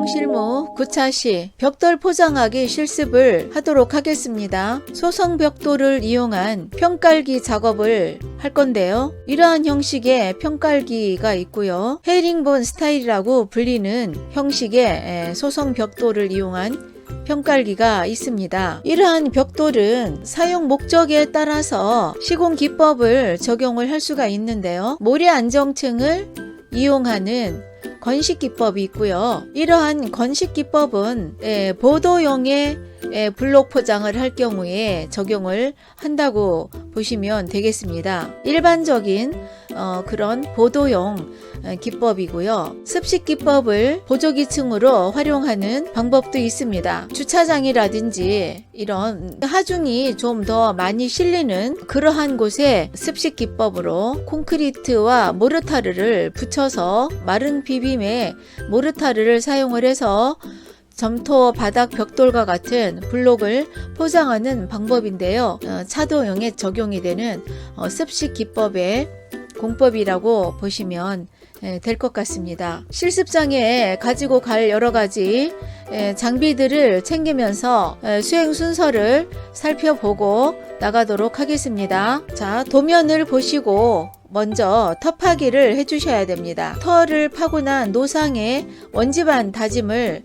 실무 9차 시 벽돌 포장하기 실습을 하도록 하겠습니다. 소성 벽돌을 이용한 평깔기 작업을 할 건데요. 이러한 형식의 평깔기가 있고요. 헤링본 스타일이라고 불리는 형식의 소성 벽돌을 이용한 평깔기가 있습니다. 이러한 벽돌은 사용 목적에 따라서 시공 기법을 적용을 할 수가 있는데요. 모래 안정층을 이용하는 건식 기법이 있고요. 이러한 건식 기법은 보도용의 블록 포장을 할 경우에 적용을 한다고 보시면 되겠습니다. 일반적인 그런 보도용 기법이고요. 습식 기법을 보조기층으로 활용하는 방법도 있습니다. 주차장이라든지 이런 하중이 좀 더 많이 실리는 그러한 곳에 습식 기법으로 콘크리트와 모르타르를 붙여서 마른 비빔에 모르타르를 사용을 해서 점토 바닥 벽돌과 같은 블록을 포장하는 방법인데요. 차도용에 적용이 되는 습식 기법의 공법이라고 보시면 될 것 같습니다. 실습장에 가지고 갈 여러가지 장비들을 챙기면서 수행 순서를 살펴보고 나가도록 하겠습니다. 자, 도면을 보시고 먼저 터 파기를 해주셔야 됩니다. 터를 파고 난 노상에 원지반 다짐을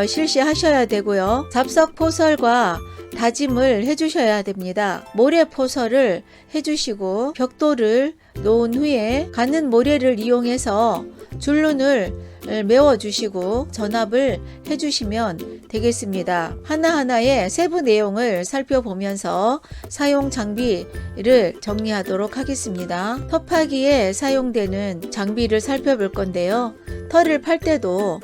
실시하셔야 되고요. 잡석 포설과 다짐을 해주셔야 됩니다. 모래 포설을 해주시고 벽돌을 놓은 후에 가는 모래를 이용해서 줄눈을 메워주시고 전압을 해주시면 되겠습니다. 하나하나의 세부 내용을 살펴보면서 사용 장비를 정리하도록 하겠습니다. 터파기에 사용되는 장비를 살펴볼 건데요. 터를 팔 때도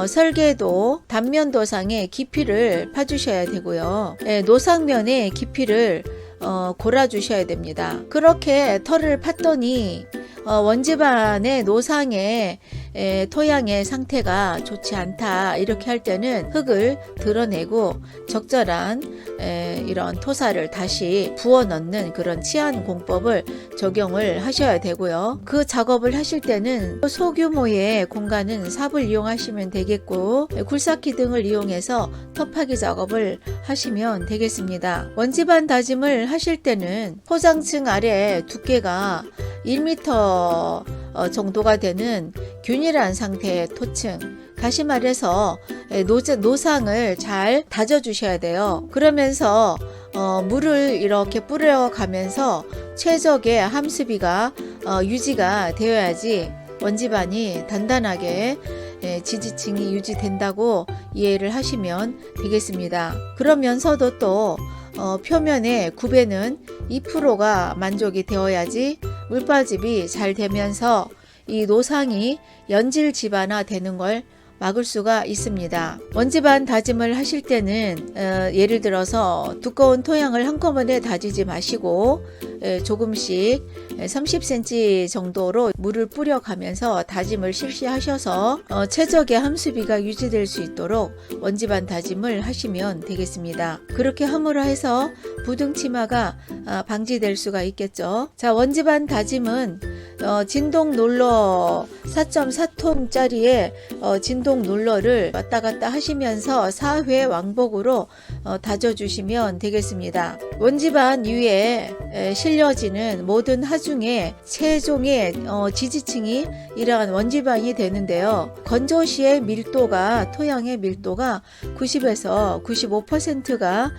설계도 단면도상의 깊이를 파주셔야 되고요. 노상면의 깊이를 골아주셔야 됩니다. 그렇게 터를 팠더니 원지반의 노상의 토양의 상태가 좋지 않다 이렇게 할 때는 흙을 드러내고 적절한 이런 토사를 다시 부어 넣는 그런 치안 공법을 적용을 하셔야 되고요. 그 작업을 하실 때는 소규모의 공간은 삽을 이용하시면 되겠고 굴삭기 등을 이용해서 터파기 작업을 하시면 되겠습니다. 원지반 다짐을 하실 때는 포장층 아래 두께가 1m 정도가 되는 균일한 상태의 토층, 다시 말해서 노상을 잘 다져 주셔야 돼요. 그러면서 물을 이렇게 뿌려가면서 최적의 함수비가 유지가 되어야지 원지반이 단단하게 지지층이 유지된다고 이해를 하시면 되겠습니다. 그러면서도 또 표면의 구배는 2%가 만족이 되어야지 물빠짐이 잘 되면서 이 노상이 연질 지반화 되는 걸 막을 수가 있습니다. 원지반 다짐을 하실 때는 예를 들어서 두꺼운 토양을 한꺼번에 다지지 마시고 조금씩 30cm 정도로 물을 뿌려가면서 다짐을 실시하셔서 최적의 함수비가 유지될 수 있도록 원지반 다짐을 하시면 되겠습니다. 그렇게 함으로 해서 부등치마가 방지될 수가 있겠죠. 자, 원지반 다짐은 진동 롤러 4.4톤짜리의 진동 롤러를 왔다 갔다 하시면서 4회 왕복으로 다져주시면 되겠습니다. 원지반 위에 실려지는 모든 하중의 최종의 지지층이 이러한 원지반이 되는데요. 건조 시의 밀도가 토양의 밀도가 90에서 95%가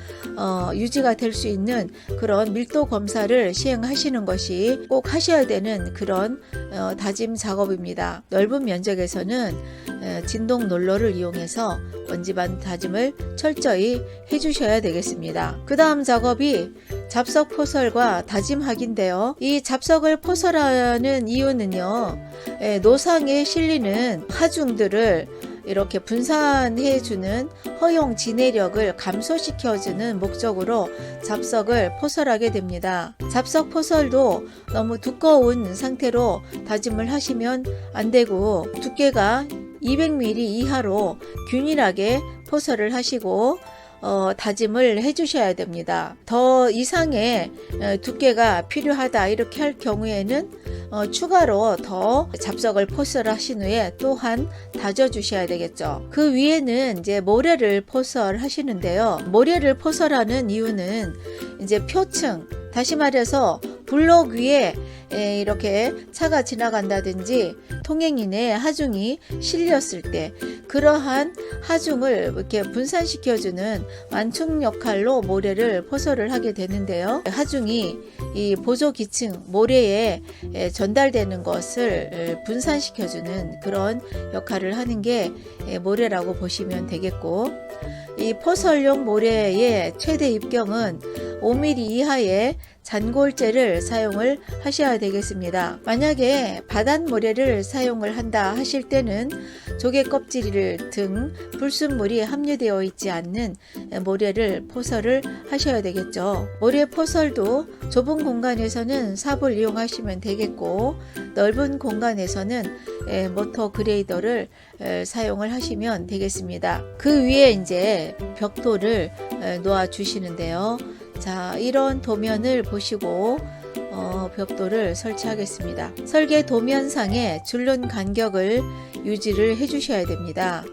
유지가 될 수 있는 그런 밀도 검사를 시행하시는 것이 꼭 하셔야 되는 그런 다짐 작업입니다. 넓은 면적에서는 진동 롤러를 이용해서 원지반 다짐을 철저히 해주셔야 되겠습니다. 그 다음 작업이 잡석 포설과 다짐하기인데요. 이 잡석을 포설하는 이유는요, 노상에 실리는 하중들을 이렇게 분산해주는 허용 진해력을 감소시켜주는 목적으로 잡석을 포설하게 됩니다. 잡석 포설도 너무 두꺼운 상태로 다짐을 하시면 안 되고 두께가 200mm 이하로 균일하게 포설을 하시고 다짐을 해주셔야 됩니다. 더 이상의 두께가 필요하다 이렇게 할 경우에는 추가로 더 잡석을 포설을 하신 후에 또한 다져 주셔야 되겠죠. 그 위에는 이제 모래를 포설하시는데요. 모래를 포설하는 이유는 이제 표층, 다시 말해서 블록 위에 이렇게 차가 지나간다든지 통행인의 하중이 실렸을 때 그러한 하중을 이렇게 분산시켜주는 완충 역할로 모래를 포설을 하게 되는데요. 하중이 이 보조기층 모래에 전달되는 것을 분산시켜주는 그런 역할을 하는 게 모래라고 보시면 되겠고, 이 포설용 모래의 최대 입경은 5mm 이하의 잔골재를 사용을 하셔야 되겠습니다. 만약에 바닷모래를 사용을 한다 하실 때는 조개 껍질 등 불순물이 함유되어 있지 않는 모래를 포설을 하셔야 되겠죠. 모래 포설도 좁은 공간에서는 삽을 이용하시면 되겠고, 넓은 공간에서는 모터 그레이더를 사용을 하시면 되겠습니다. 그 위에 이제 벽돌을 놓아 주시는데요. 자, 이런 도면을 보시고 벽돌을 설치하겠습니다. 설계 도면상에 줄눈 간격을 유지를 해 주셔야 됩니다.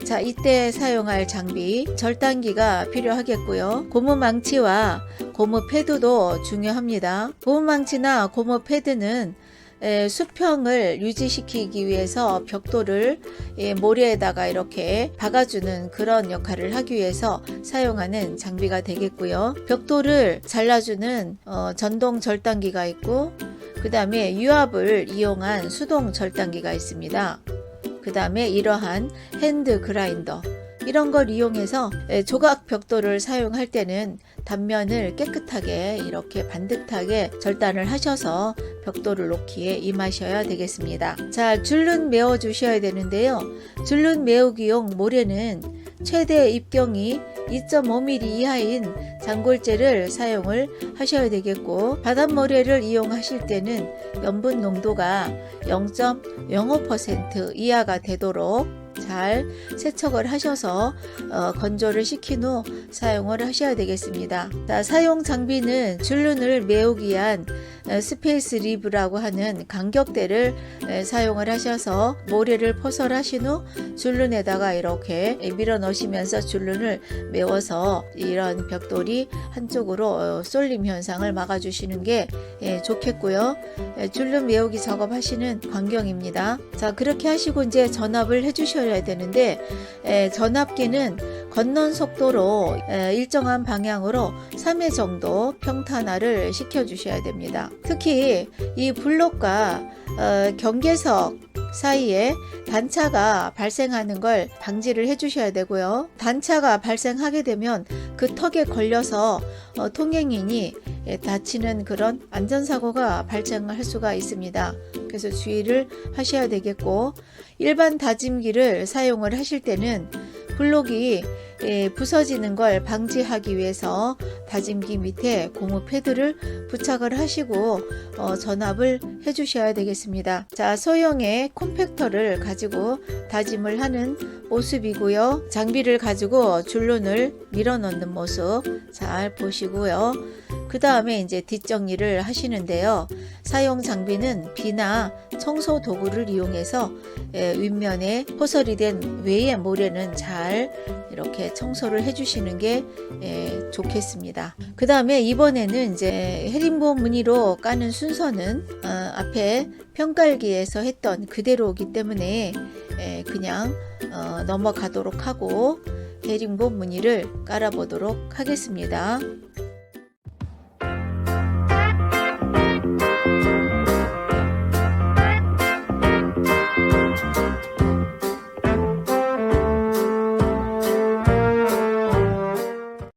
자, 이때 사용할 장비, 절단기가 필요하겠고요. 고무망치와 고무 패드도 중요합니다. 고무망치나 고무 패드는 수평을 유지시키기 위해서 벽돌을 모래에다가 이렇게 박아주는 그런 역할을 하기 위해서 사용하는 장비가 되겠고요. 벽돌을 잘라주는 전동 절단기가 있고, 그 다음에 유압을 이용한 수동 절단기가 있습니다. 그 다음에 이러한 핸드 그라인더, 이런 걸 이용해서 조각 벽돌을 사용할 때는 단면을 깨끗하게 이렇게 반듯하게 절단을 하셔서 벽돌을 놓기에 임하셔야 되겠습니다. 자, 줄눈 메워 주셔야 되는데요. 줄눈 메우기용 모래는 최대 입경이 2.5mm 이하인 잔골재를 사용을 하셔야 되겠고, 바닷모래를 이용하실 때는 염분 농도가 0.05% 이하가 되도록 잘 세척을 하셔서 건조를 시킨 후 사용을 하셔야 되겠습니다. 자, 사용 장비는 줄눈을 메우기 위한 스페이스 리브라고 하는 간격대를 사용을 하셔서 모래를 포설하신 후 줄눈에다가 이렇게 밀어 넣으시면서 줄눈을 메워서 이런 벽돌이 한쪽으로 쏠림 현상을 막아주시는 게 좋겠고요. 줄눈 메우기 작업하시는 광경입니다. 자, 그렇게 하시고 이제 전압을 해주셔야 되는데, 전압기는 건넌 속도로 일정한 방향으로 3회 정도 평탄화를 시켜주셔야 됩니다. 특히 이 블록과 경계석 사이에 단차가 발생하는 걸 방지를 해주셔야 되고요. 단차가 발생하게 되면 그 턱에 걸려서 통행인이 다치는 그런 안전사고가 발생할 수가 있습니다. 그래서 주의를 하셔야 되겠고, 일반 다짐기를 사용을 하실 때는 블록이 부서지는 걸 방지하기 위해서 다짐기 밑에 고무 패드를 부착을 하시고 전압을 해 주셔야 되겠습니다. 자, 소형의 콤팩터를 가지고 다짐을 하는 모습이고요. 장비를 가지고 줄눈을 밀어 넣는 모습 잘 보시고요. 그 다음에 이제 뒷정리를 하시는데요. 사용 장비는 비나 청소 도구를 이용해서 윗면에 포설이 된 외의 모래는 잘 이렇게 청소를 해주시는 게 좋겠습니다. 그 다음에 이번에는 이제 헤링본 무늬로 까는 순서는 앞에 평깔기에서 했던 그대로이기 때문에 그냥 넘어가도록 하고 헤링본 무늬를 깔아보도록 하겠습니다.